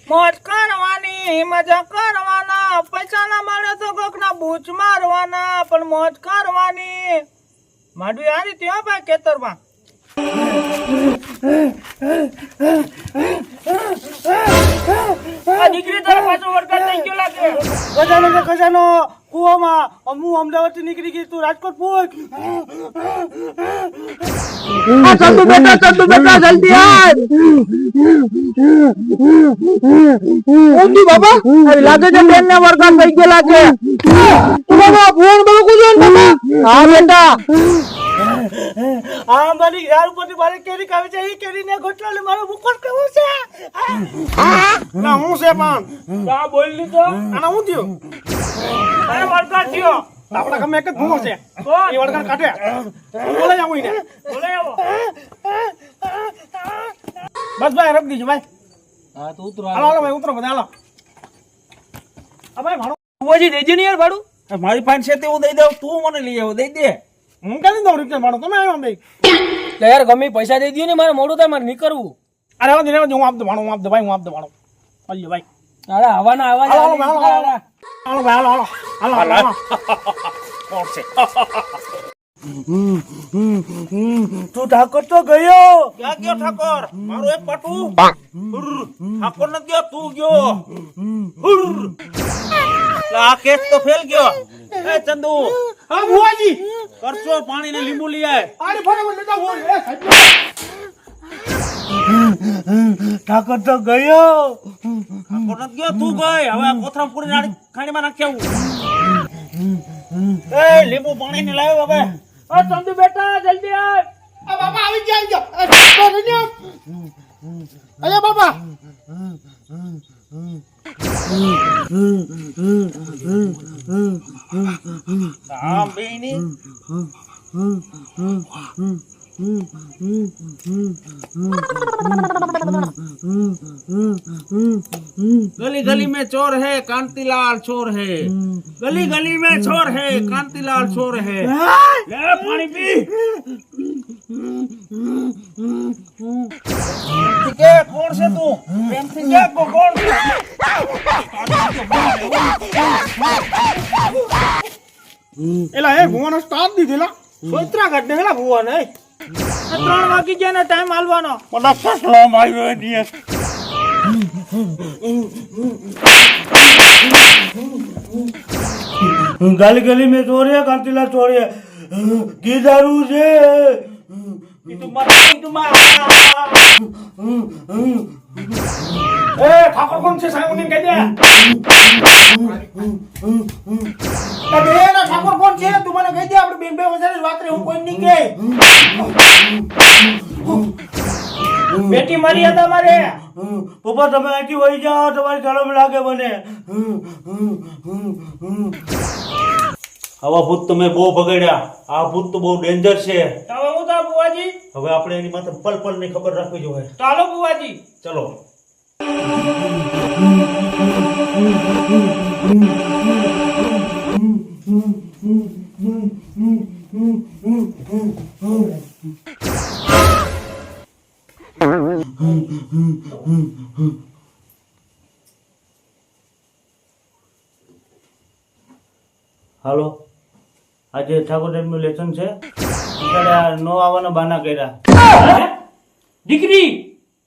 મોજ કરવાની, મજા કરવાના, પૈસા ના મળે તો કોકના બૂચ મારવાના, પણ મોજ કરવાની. માડવી આ રીતે હો ભાઈ ખેતરમાં. આ દીકરી તારા પાછો વરસાદ થઈ ગયો લાગે. ખજાનો છે ખજાનો કુવામાં. હું અમદાવાદ થી નીકળી ગઈ, તું રાજકોટ પહોંચ. ચંદુ બેટા જલ્દી આવ. ઓંધી બાબા અરે લાગે છે બેન ને વરસાદ થઈ ગયો લાગે. બાબા ફોન બળકું જો ને બાબા. હા બેટા આ મારી યાર ઉપરથી મારે કેરી ખાવી છે. એ કેરી ને ગોટલા લે મારો મુકટ કેવું છે? ના હું છે પણ કા બોલ લીધો. આના હું થયો? અરે વરસાદ થયો. આપડા ગમે એક જ ભૂંગો છે. કોણ? એ વળગણ કાઢે. બોલે આવું ને. બોલે આવો. બસ ભાઈ રખ દીજો ભાઈ. હા તો ઉતરો. હાલો હાલો ભાઈ ઉતરો બધા હાલો. આ ભાઈ ભાડું બુવાજી દેજે ને યાર ભાડું. મારી પાસે છે તે હું દઈ દઉં. તું મને લઈ આવ દઈ દે. હું ક્યાં દઉં રૂપિયા ભાડું? તમે આવ્યો ભાઈ. યાર ગમે પૈસા દઈ દો ને, મારે મોડું થાય, મારે નીકળવું. અરે હું આપ દઉં ભાડું. હું આપ દઉં ભાઈ. હું આપ દઉં ભાડું. હાલો ભાઈ. અરે હવાના અવાજ હાલો આવે હાલો છે. હાલો ભાઈ હાલો હાલો હાલો હાલો. કોણ છે? તું ઠાકોર તો ગયો. ક્યાં ગયો ઠાકોર? મારું એક પટું. ઠાકોર નથી ગયો, તું ગયો. આ કેસ તો ફેલ ગયો. એ ચંદુ હા ભુવાજી. કરશો પાણી ને લીંબુ લઈ આય. આને ફટાફટ લેતા હોય. ઠાકોર તો ગયો. ઠાકોર નથી ગયો, તું ગઈ. હવે કોથરામ પૂરી ખાણીમાં નાખી આવું. એ લીંબુ પાણી ને લાવ્યો હવે. ઓ ચંદુ બેટા જલ્દી આવ. આ બાપા આવી ગયા. અરે બાપા આમ બેની गली गली में चोर है, कांतिलाल चोर है. गली गली में चोर है, कांतिलाल चोर है. ले पानी पी. ठीक है, कौन से तू? प्रेम से क्या को कौन? એલા એ ભુવાનો સ્ટાર્ટ દીધેલા. સોત્રા કાઢ દેલા ભુવાને. 3 વાગી ગયા ને ટાઈમ હાલવાનો. મને સસલો માર્યો ની. गली गली में चोर है, कांतिलाल चोर है. किधरू છે? તું માર તું માર. એ ઠાકોર કોણ છે? સાહેબ મને કહી દે. બે ના ઠાકોર કોણ છે? તું મને કહી દે. આપણે બેન બે વચ્ચે વાત રે. હું કોઈ નહીં કે. બેટી મારી હતા મારે. પપ્પા તમે અહીંથી વહી જાઓ. તમારી શરમ લાગે મને. આવા ભૂત તમે બહુ બગડ્યા. આ ભૂત તો બહુ ડેન્જર છે. હવે હું તા બુવાજી. હવે આપણે એની માથે પલ પલ ની ખબર રાખવી જોઈએ. ચાલો બુવાજી. ચલો. હાલો, આજે ઠાકોર સાહેબનું લેસન છે. નો આવવાના બાના કર્યા. દીકરી